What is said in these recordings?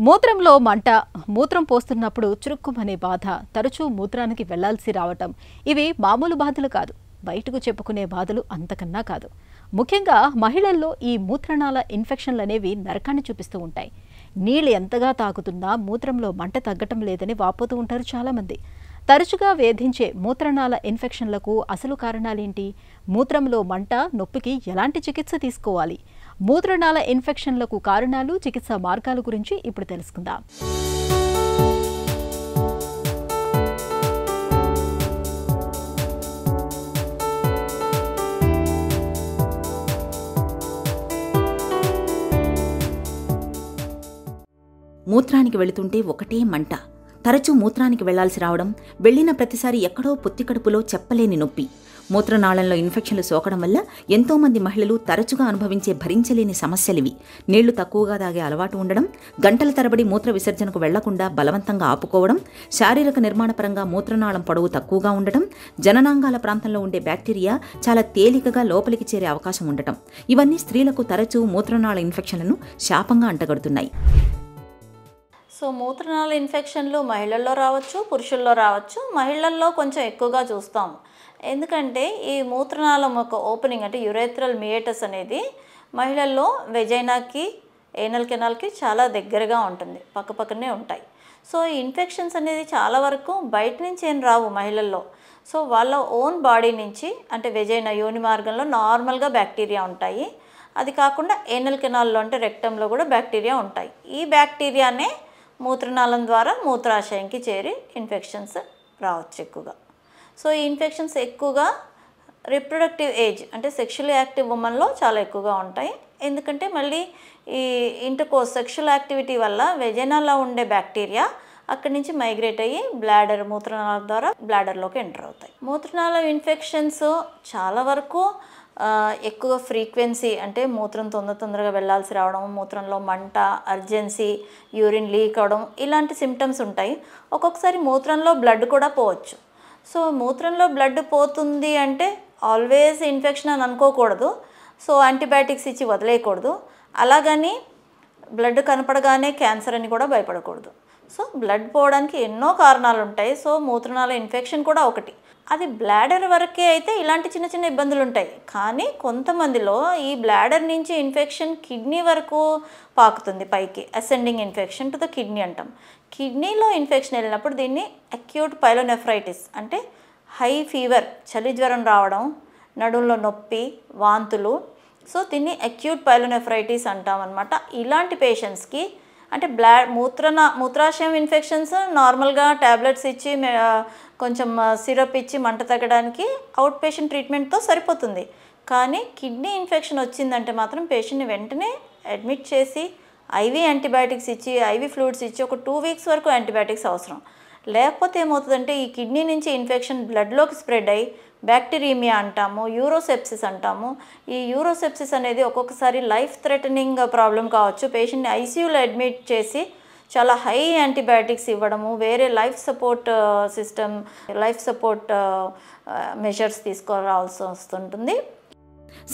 మూత్రంలో మంట, మూత్రం పోస్తున్నప్పుడు చురుక్కుమనే బాధ, తరచూ మూత్రానికి వెళ్లాల్సి రావటం ఇవి మామూలు బాధలు కాదు. బయటకు చెప్పుకునే బాధలు అంతకన్నా కాదు. ముఖ్యంగా మహిళల్లో ఈ మూత్రనాళ ఇన్ఫెక్షన్లనేవి నరకాన్ని చూపిస్తూ ఉంటాయి. నీళ్లు ఎంతగా తాగుతున్నా మూత్రంలో మంట తగ్గటం లేదని వాపోతూ ఉంటారు చాలామంది. తరచుగా వేధించే మూత్రనాళ ఇన్ఫెక్షన్లకు అసలు కారణాలేంటి? మూత్రంలో మంట, నొప్పికి ఎలాంటి చికిత్స తీసుకోవాలి? మూత్రనాళ ఇన్ఫెక్షన్లకు కారణాలు, చికిత్సా మార్గాల గురించి ఇప్పుడు తెలుసుకుందాం. మూత్రానికి వెళుతుంటే ఒకటే మంట, తరచూ మూత్రానికి వెళ్లాల్సి రావడం, వెళ్లిన ప్రతిసారి ఎక్కడో పొత్తి కడుపులో చెప్పలేని నొప్పి. మూత్రనాళంలో ఇన్ఫెక్షన్లు సోకడం వల్ల ఎంతోమంది మహిళలు తరచుగా అనుభవించే భరించలేని సమస్యలివి. నీళ్లు తక్కువగా తాగే అలవాటు ఉండడం, గంటల తరబడి మూత్ర విసర్జనకు వెళ్లకుండా బలవంతంగా ఆపుకోవడం, శారీరక నిర్మాణపరంగా మూత్రనాళం పొడవు తక్కువగా ఉండటం, జననాంగాల ప్రాంతంలో ఉండే బ్యాక్టీరియా చాలా తేలికగా లోపలికి చేరే అవకాశం ఉండటం, ఇవన్నీ స్త్రీలకు తరచూ మూత్రనాళ ఇన్ఫెక్షన్లను శాపంగా అంటగడుతున్నాయి. సో మూత్రనాళ ఇన్ఫెక్షన్లు మహిళల్లో రావచ్చు, పురుషుల్లో రావచ్చు. మహిళల్లో కొంచెం ఎక్కువగా చూస్తాం. ఎందుకంటే ఈ మూత్రనాళం ఒక ఓపెనింగ్ అంటే యురేథ్రల్ మియేటస్ అనేది మహిళల్లో వెజైనాకి, ఏనల్ కెనాల్కి చాలా దగ్గరగా ఉంటుంది, పక్కపక్కనే ఉంటాయి. సో ఈ ఇన్ఫెక్షన్స్ అనేది చాలా వరకు బయట నుంచి ఏం రావు మహిళల్లో. సో వాళ్ళ ఓన్ బాడీ నుంచి అంటే వెజైనా యోని మార్గంలో నార్మల్గా బ్యాక్టీరియా ఉంటాయి. అది కాకుండా ఏనల్ కెనాల్లో అంటే రెక్టంలో కూడా బ్యాక్టీరియా ఉంటాయి. ఈ బ్యాక్టీరియానే మూత్రనాళం ద్వారా మూత్రాశయంకి చేరి ఇన్ఫెక్షన్స్ రావచ్చు ఎక్కువగా. సో ఈ ఇన్ఫెక్షన్స్ ఎక్కువగా రిప్రొడక్టివ్ ఏజ్ అంటే సెక్షువల్ యాక్టివ్ ఉమెన్లో చాలా ఎక్కువగా ఉంటాయి. ఎందుకంటే మళ్ళీ ఈ ఇంటర్కోర్స్ సెక్షువల్ యాక్టివిటీ వల్ల వెజైనాలో ఉండే బ్యాక్టీరియా అక్కడి నుంచి మైగ్రేట్ అయ్యి బ్లాడర్ మూత్రనాళం ద్వారా బ్లాడర్లోకి ఎంటర్ అవుతాయి. మూత్రనాళ ఇన్ఫెక్షన్స్ చాలా వరకు ఎక్కువ ఫ్రీక్వెన్సీ అంటే మూత్రం తొందరగా వెళ్ళాల్సి రావడం, మూత్రంలో మంట, అర్జెన్సీ, యూరిన్ లీక్ అవడం ఇలాంటి సిమ్టమ్స్ ఉంటాయి. ఒక్కొక్కసారి మూత్రంలో బ్లడ్ కూడా పోవచ్చు. సో మూత్రంలో బ్లడ్ పోతుంది అంటే ఆల్వేస్ ఇన్ఫెక్షన్ అని అనుకోకూడదు. సో యాంటీబయాటిక్స్ ఇచ్చి వదిలేయకూడదు. అలాగని బ్లడ్ కనపడగానే క్యాన్సర్ అని కూడా భయపడకూడదు. సో బ్లడ్ పోవడానికి ఎన్నో కారణాలు ఉంటాయి. సో మూత్రనాళ ఇన్ఫెక్షన్ కూడా ఒకటి. అది బ్లాడర్ వరకే అయితే ఇలాంటి చిన్న చిన్న ఇబ్బందులు ఉంటాయి. కానీ కొంతమందిలో ఈ బ్లాడర్ నుంచి ఇన్ఫెక్షన్ కిడ్నీ వరకు పాకుతుంది పైకి. Ascending infection to the kidney అంటాం. కిడ్నీలో ఇన్ఫెక్షన్ వెళ్ళినప్పుడు దీన్ని అక్యూట్ పైలోనెఫ్రైటిస్ అంటే హై ఫీవర్, చలి జ్వరం రావడం, నడుంలో నొప్పి, వాంతులు. సో దీన్ని అక్యూట్ పైలోనెఫ్రైటిస్ అంటాం అన్నమాట. ఇలాంటి పేషెంట్స్కి అంటే మూత్రాశయం ఇన్ఫెక్షన్స్ నార్మల్గా ట్యాబ్లెట్స్ ఇచ్చి కొంచెం సిరప్ ఇచ్చి మంట తగ్గడానికి అవుట్ పేషెంట్ ట్రీట్మెంట్తో సరిపోతుంది. కానీ కిడ్నీ ఇన్ఫెక్షన్ వచ్చిందంటే మాత్రం పేషెంట్ని వెంటనే అడ్మిట్ చేసి ఐవీ యాంటీబయాటిక్స్ ఇచ్చి, ఐవీ ఫ్లూయిడ్స్ ఇచ్చి ఒక 2 వీక్స్ వరకు యాంటీబయాటిక్స్ అవసరం. లేకపోతే ఏమవుతుందంటే ఈ కిడ్నీ నుంచి ఇన్ఫెక్షన్ బ్లడ్లోకి స్ప్రెడ్ అయ్యి బ్యాక్టీరియమియా అంటాము, యూరోసెప్సిస్ అంటాము. ఈ యూరోసెప్సిస్ అనేది ఒక్కొక్కసారి లైఫ్ థ్రెటనింగ్ ప్రాబ్లం కావచ్చు. పేషెంట్ని ఐసీయూలో అడ్మిట్ చేసి చాలా హై యాంటీబయాటిక్స్ ఇవ్వడము, వేరే life support system, life support measures తీసుకురావాల్సి వస్తుంటుంది.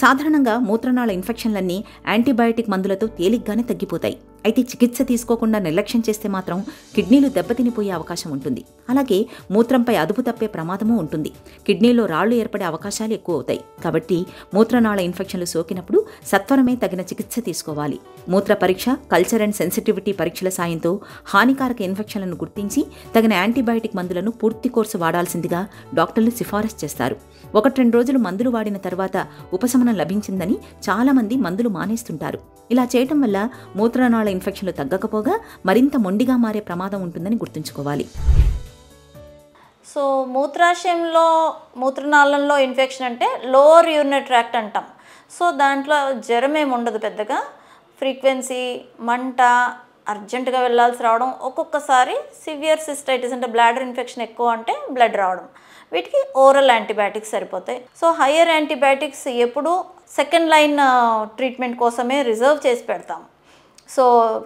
సాధారణంగా మూత్రనాళ ఇన్ఫెక్షన్లన్నీ యాంటీబయాటిక్ మందులతో తేలిగ్గానే తగ్గిపోతాయి. అయితే చికిత్స తీసుకోకుండా నిర్లక్ష్యం చేస్తే మాత్రం కిడ్నీలు దెబ్బతినిపోయే అవకాశం ఉంటుంది. అలాగే మూత్రంపై అదుపు తప్పే ప్రమాదమూ ఉంటుంది. కిడ్నీలో రాళ్లు ఏర్పడే అవకాశాలు ఎక్కువ అవుతాయి. కాబట్టి మూత్రనాళ ఇన్ఫెక్షన్లు సోకినప్పుడు సత్వరమే తగిన చికిత్స తీసుకోవాలి. మూత్ర పరీక్ష, కల్చర్ అండ్ సెన్సిటివిటీ పరీక్షల సాయంతో హానికారక ఇన్ఫెక్షన్లను గుర్తించి తగిన యాంటీబయాటిక్ మందులను పూర్తి కోర్సు వాడాల్సిందిగా డాక్టర్లు సిఫారసు చేస్తారు. 1-2 రోజులు మందులు వాడిన తర్వాత ఉపశమనం లభించిందని చాలామంది మందులు మానేస్తుంటారు. ఇలా చేయటం వల్ల మూత్రనాళ ఇన్ఫెక్షన్లు తగ్గకపోగా మరింత మొండిగా మారే ప్రమాదం ఉంటుందని గుర్తుంచుకోవాలి. సో మూత్రనాళంలో ఇన్ఫెక్షన్ అంటే లోవర్ యూరినరీ ట్రాక్ట్ అంటాం. సో దాంట్లో జ్వరం ఏమి ఉండదు పెద్దగా. ఫ్రీక్వెన్సీ, మంట, అర్జెంటుగా వెళ్ళాల్సి రావడం, ఒక్కొక్కసారి సివియర్ సిస్టైటిస్ అంటే బ్లాడర్ ఇన్ఫెక్షన్ ఎక్కువ అంటే బ్లడ్ రావడం. వీటికి ఓరల్ యాంటీబయాటిక్స్ సరిపోతాయి. సో హయ్యర్ యాంటీబయాటిక్స్ ఎప్పుడు సెకండ్ లైన్ ట్రీట్మెంట్ కోసమే రిజర్వ్ చేసి పెడతాం. సో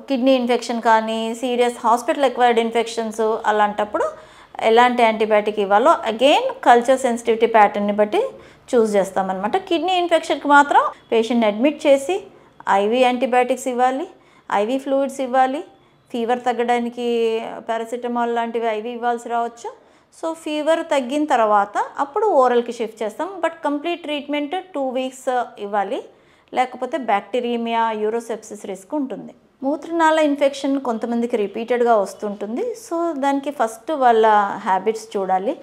కిడ్నీ ఇన్ఫెక్షన్ కానీ సీరియస్ హాస్పిటల్ ఎక్వైర్డ్ ఇన్ఫెక్షన్స్ అలాంటప్పుడు ఎలాంటి యాంటీబయాటిక్ ఇవ్వాలో అగైన్ కల్చర్ సెన్సిటివిటీ ప్యాటర్న్ని బట్టి చూస్ చేస్తామన్నమాట. కిడ్నీ ఇన్ఫెక్షన్కి మాత్రం పేషెంట్ని అడ్మిట్ చేసి ఐవీ యాంటీబయాటిక్స్ ఇవ్వాలి, ఐవీ ఫ్లూయిడ్స్ ఇవ్వాలి, ఫీవర్ తగ్గడానికి పారాసిటమాల్ లాంటివి అవి ఇవ్వాల్సి రావచ్చు. సో ఫీవర్ తగ్గిన తర్వాత అప్పుడు ఓరల్కి షిఫ్ట్ చేస్తాం. బట్ కంప్లీట్ ట్రీట్మెంట్ 2 వీక్స్ ఇవ్వాలి, లేకపోతే బ్యాక్టీరియమియా, యూరోసెప్సిస్ రిస్క్ ఉంటుంది. మూత్రనాళ ఇన్ఫెక్షన్ కొంతమందికి రిపీటెడ్గా వస్తుంటుంది. సో దానికి ఫస్ట్ వాళ్ళ హ్యాబిట్స్ చూడాలి.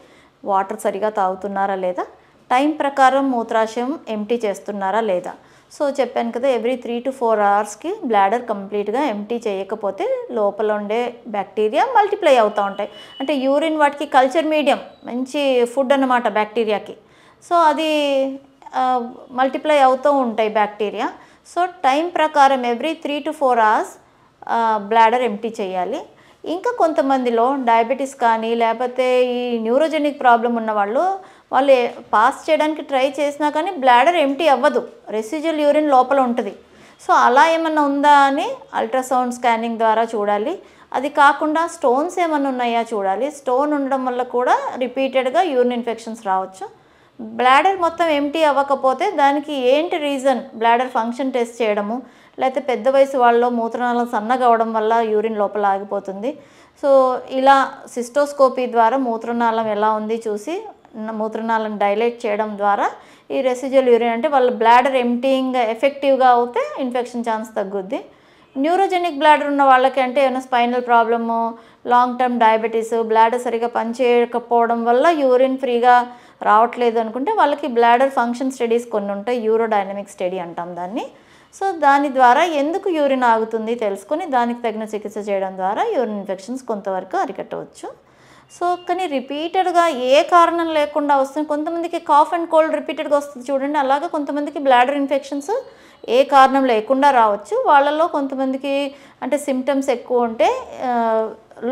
వాటర్ సరిగా తాగుతున్నారా లేదా, టైం ప్రకారం మూత్రాశయం ఎంటీ చేస్తున్నారా లేదా. సో చెప్పాను కదా, ఎవ్రీ 3 to 4 అవర్స్కి బ్లాడర్ కంప్లీట్గా ఎంటీ చేయకపోతే లోపల ఉండే బ్యాక్టీరియా మల్టిప్లై అవుతూ ఉంటాయి. అంటే యూరిన్ వాటికి కల్చర్ మీడియం, మంచి ఫుడ్ అన్నమాట బ్యాక్టీరియాకి. సో అది మల్టిప్లై అవుతూ ఉంటాయి బ్యాక్టీరియా. సో టైం ప్రకారం every 3 to 4 hours bladder empty చేయాలి. ఇంకా కొంతమందిలో డయాబెటీస్ కానీ లేకపోతే ఈ న్యూరోజెనిక్ ప్రాబ్లం ఉన్న వాళ్ళు పాస్ చేయడానికి ట్రై చేసినా కానీ బ్లాడర్ ఎంటీ అవ్వదు, రెసిడ్యువల్ యూరిన్ లోపల ఉంటుంది. సో అలా ఏమన్నా ఉందా అని అల్ట్రాసౌండ్ స్కానింగ్ ద్వారా చూడాలి. అది కాకుండా స్టోన్స్ ఏమన్నా ఉన్నాయా చూడాలి. స్టోన్ ఉండడం వల్ల కూడా రిపీటెడ్గా యూరిన్ ఇన్ఫెక్షన్స్ రావచ్చు. బ్లాడర్ మొత్తం ఎంటీ అవ్వకపోతే దానికి ఏంటి రీజన్, బ్లాడర్ ఫంక్షన్ టెస్ట్ చేయడము, లేకపోతే పెద్ద వయసు వాళ్ళలో మూత్రనాళం సన్నగా అవడం వల్ల యూరిన్ లోపల ఆగిపోతుంది. సో ఇలా సిస్టోస్కోపీ ద్వారా మూత్రనాళం ఎలా ఉంది చూసి మూత్రనాళం డైలేట్ చేయడం ద్వారా ఈ రెసిడ్యువల్ యూరిన్ అంటే వాళ్ళ బ్లాడర్ ఎంటీయింగ్ ఎఫెక్టివ్గా అవుతే ఇన్ఫెక్షన్ ఛాన్స్ తగ్గుద్ది. న్యూరోజెనిక్ బ్లాడర్ ఉన్న వాళ్ళకి అంటే ఏమైనా spinal problem, long term diabetes, bladder సరిగా పనిచేయకపోవడం వల్ల యూరిన్ ఫ్రీగా రావట్లేదు అనుకుంటే వాళ్ళకి బ్లాడర్ ఫంక్షన్ స్టడీస్ కొన్ని ఉంటాయి, యూరోడైనమిక్ స్టడీ అంటాం దాన్ని. సో దాని ద్వారా ఎందుకు యూరిన్ ఆగుతుంది తెలుసుకొని దానికి తగిన చికిత్స చేయడం ద్వారా యూరిన్ ఇన్ఫెక్షన్స్ కొంతవరకు అరికట్టవచ్చు. సో కానీ రిపీటెడ్గా ఏ కారణం లేకుండా వస్తుంది. కొంతమందికి కాఫ్ అండ్ కోల్డ్ రిపీటెడ్గా వస్తుంది చూడండి, అలాగే కొంతమందికి బ్లాడర్ ఇన్ఫెక్షన్స్ ఏ కారణం లేకుండా రావచ్చు. వాళ్ళలో కొంతమందికి అంటే సిమ్టమ్స్ ఎక్కువ ఉంటే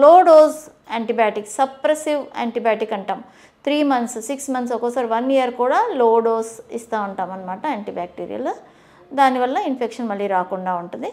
low dose antibiotic, suppressive antibiotic అంటాం. 3 months, 6 months, ఒక్కోసారి 1 year కూడా లో డోస్ ఇస్తూ ఉంటాం అన్నమాట యాంటీబ్యాక్టీరియల్. దానివల్ల ఇన్ఫెక్షన్ మళ్ళీ రాకుండా ఉంటుంది.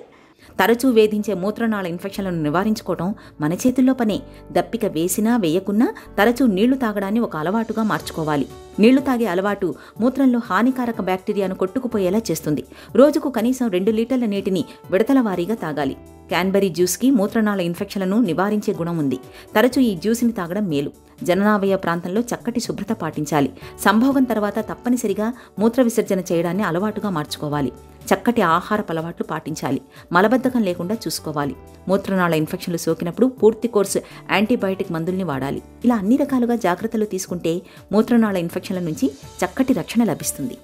తరచూ వేధించే మూత్రనాళ ఇన్ఫెక్షన్లను నివారించుకోవడం మన చేతుల్లో పనే. దప్పిక వేసినా వేయకున్నా తరచూ నీళ్లు తాగడాన్ని ఒక అలవాటుగా మార్చుకోవాలి. నీళ్లు తాగే అలవాటు మూత్రంలో హానికారక బ్యాక్టీరియాను కొట్టుకుపోయేలా చేస్తుంది. రోజుకు కనీసం 2 లీటర్ల నీటిని విడతల వారీగా తాగాలి. క్యాన్బెరీ జ్యూస్కి మూత్రనాళ ఇన్ఫెక్షన్లను నివారించే గుణం ఉంది. తరచూ ఈ జ్యూస్ని తాగడం మేలు. జననావయ ప్రాంతంలో చక్కటి శుభ్రత పాటించాలి. సంభోగం తర్వాత తప్పనిసరిగా మూత్ర విసర్జన చేయడాన్ని అలవాటుగా మార్చుకోవాలి. చక్కటి ఆహారపు అలవాట్లు పాటించాలి. మలబద్ధకం లేకుండా చూసుకోవాలి. మూత్రనాళ ఇన్ఫెక్షన్లు సోకినప్పుడు పూర్తి కోర్సు యాంటీబయాటిక్ మందుల్ని వాడాలి. ఇలా అన్ని రకాలుగా జాగ్రత్తలు తీసుకుంటే మూత్రనాళ ఇన్ఫెక్షన్ల నుంచి చక్కటి రక్షణ లభిస్తుంది.